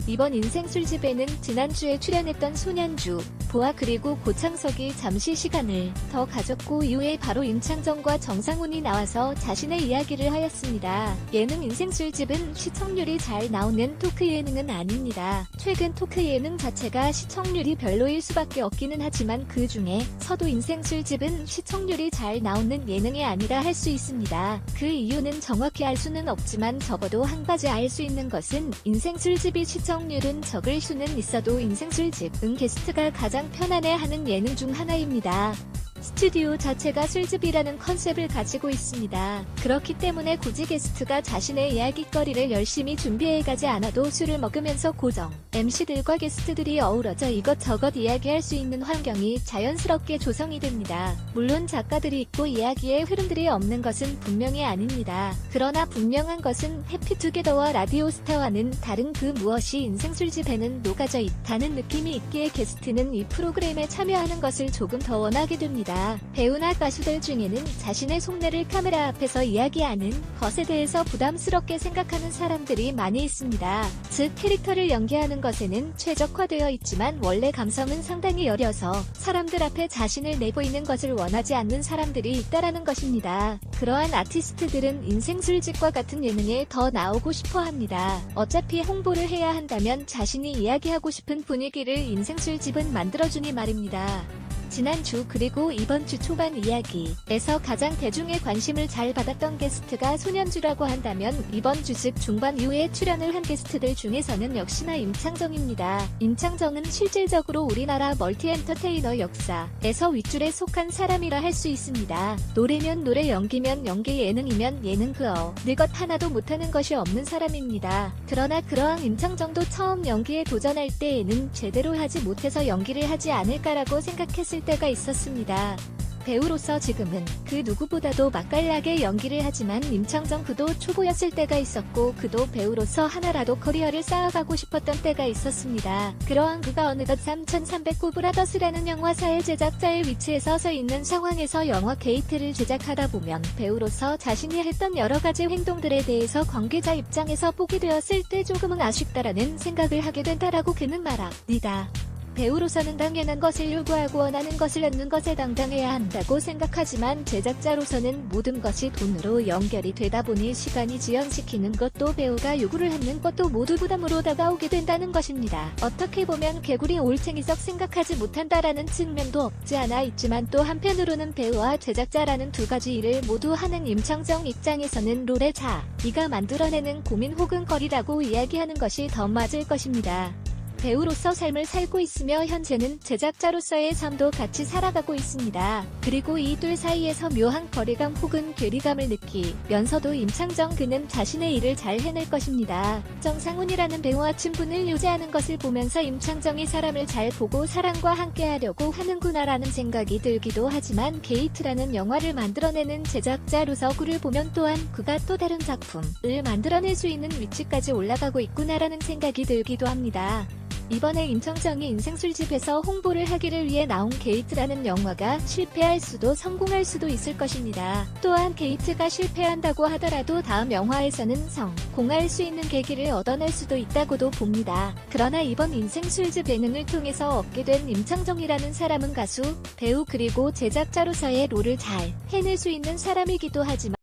이번 인생 술집에는 지난주에 출연했던 손현주, 보아 그리고 고창석이 잠시 시간을 더 가졌고 이후에 바로 임창정과 정상훈이 나와서 자신의 이야기를 하였습니다. 예능 인생 술집은 시청률이 잘 나오는 토크 예능은 아닙니다. 최근 토크 예능 자체가 시청률이 별로일 수밖에 없기는 하지만 그 중에서도 인생 술집은 시청률이 잘 나오는 예능이 아니라 할 수 있습니다. 그 이유는 정확히 알 수는 없지만 적어도 한 가지 알 수 있는 것은 인생 술집이 시청률은 적을 수는 있어도 인생 술집은 게스트가 가장 편안해하는 예능 중 하나입니다. 스튜디오 자체가 술집이라는 컨셉을 가지고 있습니다. 그렇기 때문에 굳이 게스트가 자신의 이야깃거리를 열심히 준비해가지 않아도 술을 먹으면서 고정 MC들과 게스트들이 어우러져 이것저것 이야기할 수 있는 환경이 자연스럽게 조성이 됩니다. 물론 작가들이 있고 이야기의 흐름들이 없는 것은 분명히 아닙니다. 그러나 분명한 것은 해피투게더와 라디오스타와는 다른 그 무엇이 인생 술집에는 녹아져 있다는 느낌이 있기에 게스트는 이 프로그램에 참여하는 것을 조금 더 원하게 됩니다. 배우나 가수들 중에는 자신의 속내를 카메라 앞에서 이야기하는 것에 대해서 부담스럽게 생각하는 사람들이 많이 있습니다. 즉 캐릭터를 연기하는 것에는 최적화되어 있지만 원래 감성은 상당히 여려서 사람들 앞에 자신을 내보이는 것을 원하지 않는 사람들이 있다라는 것입니다. 그러한 아티스트들은 인생 술집과 같은 예능에 더 나오고 싶어 합니다. 어차피 홍보를 해야 한다면 자신이 이야기하고 싶은 분위기를 인생 술집은 만들어주니 말입니다. 지난주 그리고 이번 주 초반 이야기에서 가장 대중의 관심을 잘 받았던 게스트가 손현주라고 한다면 이번 주 즉 중반 이후에 출연을 한 게스트들 중에서는 역시나 임창정입니다. 임창정은 실질적으로 우리나라 멀티엔터테이너 역사에서 윗줄에 속한 사람이라 할 수 있습니다. 노래면 노래, 연기면 연기, 예능이면 예능 그 어느 것 하나도 못하는 것이 없는 사람입니다. 그러나 그러한 임창정도 처음 연기에 도전할 때에는 제대로 하지 못해서 연기를 하지 않을까라고 생각했을 때가 있었습니다. 배우로서 지금은 그 누구보다도 맛깔나게 연기를 하지만 임창정 그도 초보였을 때가 있었고 그도 배우로서 하나라도 커리어를 쌓아가고 싶었던 때가 있었습니다. 그러한 그가 어느덧 3309 브라더스라는 영화사의 제작자의 위치에 서서 있는 상황에서 영화 게이트를 제작하다 보면 배우로서 자신이 했던 여러가지 행동들에 대해서 관계자 입장에서 보게 되었을 때 조금은 아쉽다라는 생각을 하게 된다라고 그는 말합니다. 배우로서는 당연한 것을 요구하고 원하는 것을 얻는 것에 당당해야 한다고 생각하지만 제작자로서는 모든 것이 돈으로 연결이 되다 보니 시간이 지연시키는 것도 배우가 요구를 하는 것도 모두 부담으로 다가오게 된다는 것입니다. 어떻게 보면 개구리 올챙이석 생각하지 못한다라는 측면도 없지 않아 있지만 또 한편으로는 배우와 제작자라는 두 가지 일을 모두 하는 임창정 입장에서는 롤의 자기가 만들어내는 고민 혹은 거리라고 이야기하는 것이 더 맞을 것입니다. 배우로서 삶을 살고 있으며 현재는 제작자로서의 삶도 같이 살아가고 있습니다. 그리고 이 둘 사이에서 묘한 거리감 혹은 괴리감을 느끼면서도 임창정 그는 자신의 일을 잘 해낼 것입니다. 정상훈이라는 배우와 친분을 유지하는 것을 보면서 임창정이 사람을 잘 보고 사람과 함께하려고 하는구나라는 생각이 들기도 하지만 게이트라는 영화를 만들어내는 제작자로서 그를 보면 또한 그가 또 다른 작품을 만들어낼 수 있는 위치까지 올라가고 있구나라는 생각이 들기도 합니다. 이번에 임창정이 인생 술집에서 홍보를 하기를 위해 나온 게이트라는 영화가 실패할 수도 성공할 수도 있을 것입니다. 또한 게이트가 실패한다고 하더라도 다음 영화에서는 성공할 수 있는 계기를 얻어낼 수도 있다고도 봅니다. 그러나 이번 인생 술집 예능을 통해서 얻게 된 임창정이라는 사람은 가수, 배우 그리고 제작자로서의 롤을 잘 해낼 수 있는 사람이기도 하지만